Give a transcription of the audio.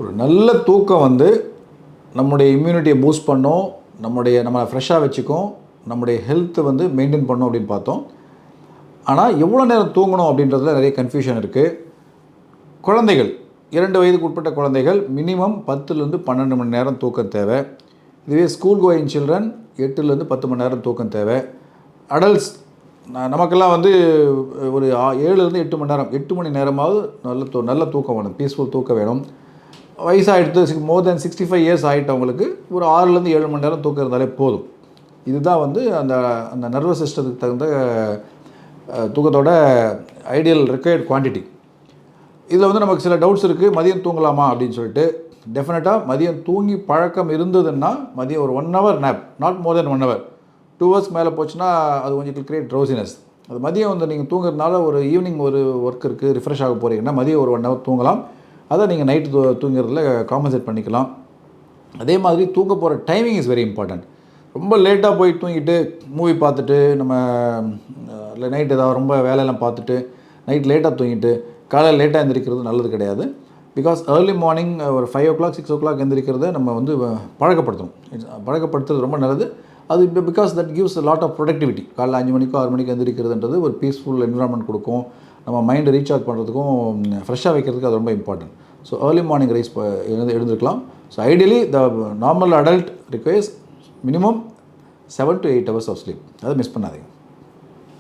ஒரு நல்ல தூக்கம் வந்து நம்முடைய இம்யூனிட்டியை பூஸ்ட் பண்ணும், நம்ம ஃப்ரெஷ்ஷாக வச்சுக்கும், நம்முடைய ஹெல்த்தை வந்து மெயின்டைன் பண்ணும் அப்படின்னு பார்த்தோம். ஆனால் எவ்வளோ நேரம் தூங்கணும் அப்படின்றதுல நிறைய கன்ஃபியூஷன் இருக்குது. குழந்தைகள் 2 வயதுக்கு உட்பட்ட குழந்தைகள் மினிமம் 10லேருந்து 12 மணி நேரம் தூக்கம் தேவை. இதுவே ஸ்கூல் கோயிங் சில்ட்ரன் 8லேருந்து 10 மணி நேரம் தூக்கம் தேவை. அடல்ட்ஸ் நமக்கெல்லாம் வந்து ஒரு 7லேருந்து 8 மணி நேரம், 8 மணி நேரமாவது நல்ல தூக்கம் வேணும், பீஸ்ஃபுல் தூக்கம் வேணும். வயசாகிடுத்து மோர் தென் 65 இயர்ஸ் ஆகிட்டவங்களுக்கு ஒரு 6லேருந்து 7 மணி நேரம் தூக்கம் இருந்தாலே போதும். இதுதான் வந்து அந்த அந்த நர்வஸ் சிஸ்டத்துக்கு தகுந்த தூக்கத்தோட ஐடியல் ரிக்வயர்ட் குவான்டிட்டி. இதில் வந்து நமக்கு சில டவுட்ஸ் இருக்குது. மதியம் தூங்கலாமா அப்படின்னு சொல்லிட்டு. டெஃபினட்டாக மதியம் தூங்கி பழக்கம் இருந்ததுன்னா மதியம் ஒரு 1 hour nap, not more then 1 hour. 2 hours மேலே போச்சுன்னா அது கொஞ்சம் கிரியேட் ட்ரௌசினஸ். அது மதியம் வந்து நீங்கள் தூங்குறதுனால ஒரு ஈவினிங் ஒரு ஒர்க் இருக்குது, ரிஃப்ரெஷ் ஆக போகிறீங்கன்னா மதியம் ஒரு 1 hour தூங்கலாம். அதை நீங்கள் நைட்டு தூங்குறதுல காம்பன்சேட் பண்ணிக்கலாம். அதே மாதிரி தூங்க போகிற டைமிங் இஸ் வெரி இம்பார்ட்டண்ட். ரொம்ப லேட்டாக போய் தூங்கிட்டு மூவி பார்த்துட்டு நம்ம இல்லை நைட் ஏதாவது ரொம்ப வேலையெல்லாம் பார்த்துட்டு நைட் லேட்டாக தூங்கிட்டு காலையில் லேட்டாக எந்திரிக்கிறது நல்லது கிடையாது. பிகாஸ் ஏர்லி மார்னிங் ஒரு 5 o'clock 6 o'clock எந்திரிக்கிறத நம்ம வந்து பழக்கப்படுத்தணும். பழக்கப்படுத்துறது ரொம்ப நல்லது. அது because that gives lot of productivity. காலைல 5 மணிக்கோ 6 மணிக்கு எந்திரிக்கிறதுன்றது ஒரு பீஸ்ஃபுல் என்விரான்மெண்ட் கொடுக்கும். நம்ம மைண்டை ரீசார்ஜ் பண்ணுறதுக்கும் ஃப்ரெஷ்ஷாக வைக்கிறதுக்கு அது ரொம்ப இம்பார்ட்டன்ட். ஸோ ஏர்லி மார்னிங் எழுந்திருக்கலாம். So ideally the normal adult requires minimum 7 to 8 hours of sleep. அதை மிஸ் பண்ணாதீங்க.